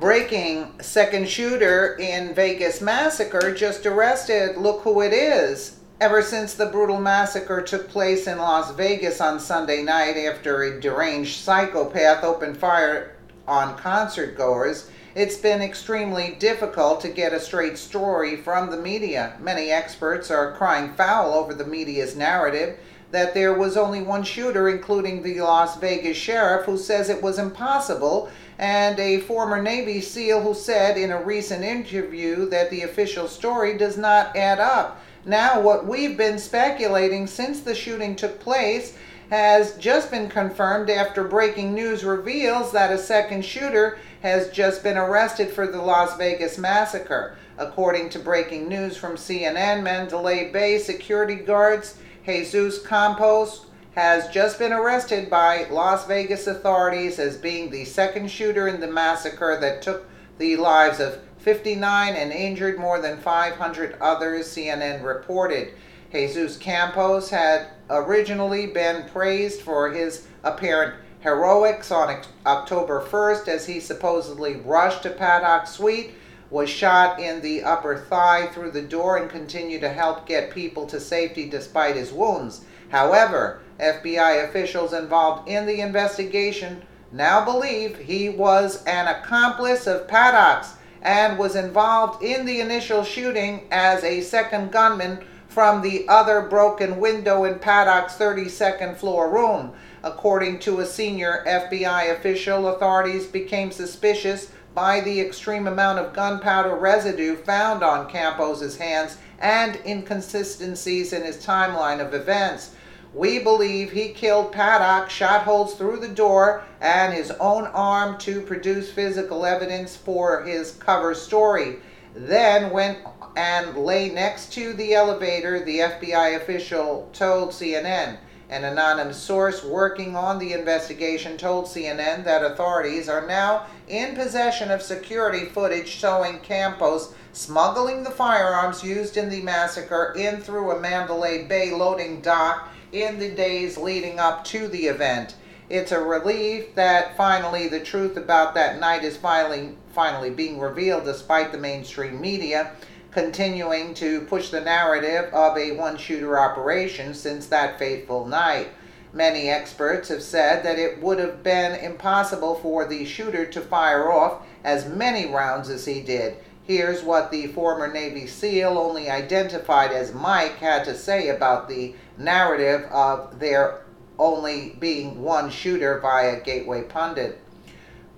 Breaking: second shooter in Vegas massacre just arrested. Look who it is. Ever since the brutal massacre took place in Las Vegas on Sunday night after a deranged psychopath opened fire on concert goers, it's been extremely difficult to get a straight story from the media. Many experts are crying foul over the media's narrative that there was only one shooter, including the Las Vegas sheriff, who says it was impossible, and a former Navy SEAL who said in a recent interview that the official story does not add up. Now, what we've been speculating since the shooting took place has just been confirmed after breaking news reveals that a second shooter has just been arrested for the Las Vegas massacre. According to breaking news from CNN, Mandalay Bay security guards Jesus Campos has just been arrested by Las Vegas authorities as being the second shooter in the massacre that took the lives of 59 and injured more than 500 others, CNN reported. Jesus Campos had originally been praised for his apparent heroics on October 1st as he supposedly rushed to Paddock's suite, was shot in the upper thigh through the door, and continued to help get people to safety despite his wounds. However, FBI officials involved in the investigation now believe he was an accomplice of Paddock's and was involved in the initial shooting as a second gunman from the other broken window in Paddock's 32nd floor room. According to a senior FBI official, authorities became suspicious by the extreme amount of gunpowder residue found on Campos's hands and inconsistencies in his timeline of events. We believe he killed Paddock, shot holes through the door and his own arm to produce physical evidence for his cover story. Then went and lay next to the elevator, the FBI official told CNN. An anonymous source working on the investigation told CNN that authorities are now in possession of security footage showing Campos smuggling the firearms used in the massacre in through a Mandalay Bay loading dock in the days leading up to the event. It's a relief that finally the truth about that night is finally being revealed, despite the mainstream media continuing to push the narrative of a one-shooter operation since that fateful night. Many experts have said that it would have been impossible for the shooter to fire off as many rounds as he did. Here's what the former Navy SEAL, only identified as Mike, had to say about the narrative of there only being one shooter via Gateway Pundit.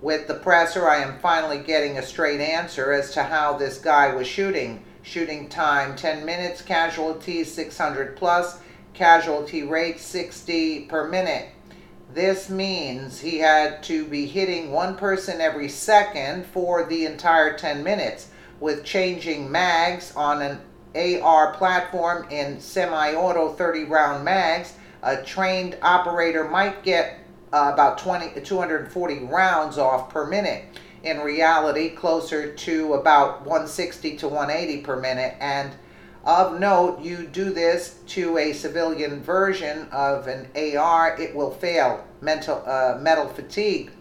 With the presser, I am finally getting a straight answer as to how this guy was shooting. Shooting time 10 minutes, casualties 600 plus, casualty rate 60 per minute. This means he had to be hitting one person every second for the entire 10 minutes. With changing mags on an AR platform in semi-auto 30-round mags, a trained operator might get about 240 rounds off per minute. In reality, closer to about 160 to 180 per minute. And of note, you do this to a civilian version of an AR, it will fail. Metal fatigue.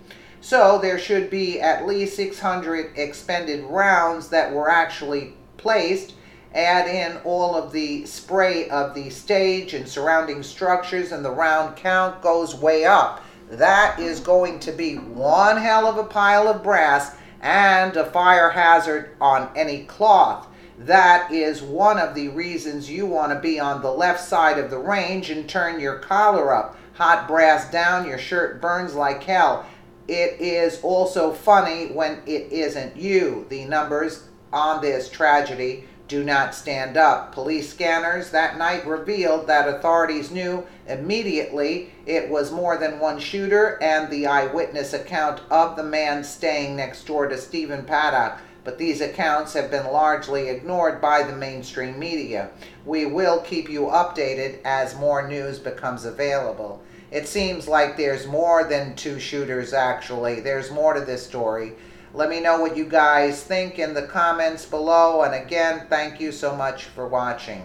So there should be at least 600 expended rounds that were actually placed. Add in all of the spray of the stage and surrounding structures, and the round count goes way up. That is going to be one hell of a pile of brass and a fire hazard on any cloth. That is one of the reasons you want to be on the left side of the range and turn your collar up. Hot brass down, your shirt burns like hell. It is also funny when it isn't you. The numbers on this tragedy do not stand up. Police scanners that night revealed that authorities knew immediately it was more than one shooter, and the eyewitness account of the man staying next door to Stephen Paddock. But these accounts have been largely ignored by the mainstream media. We will keep you updated as more news becomes available. It seems like there's more than two shooters, actually. There's more to this story. Let me know what you guys think in the comments below. And again, thank you so much for watching.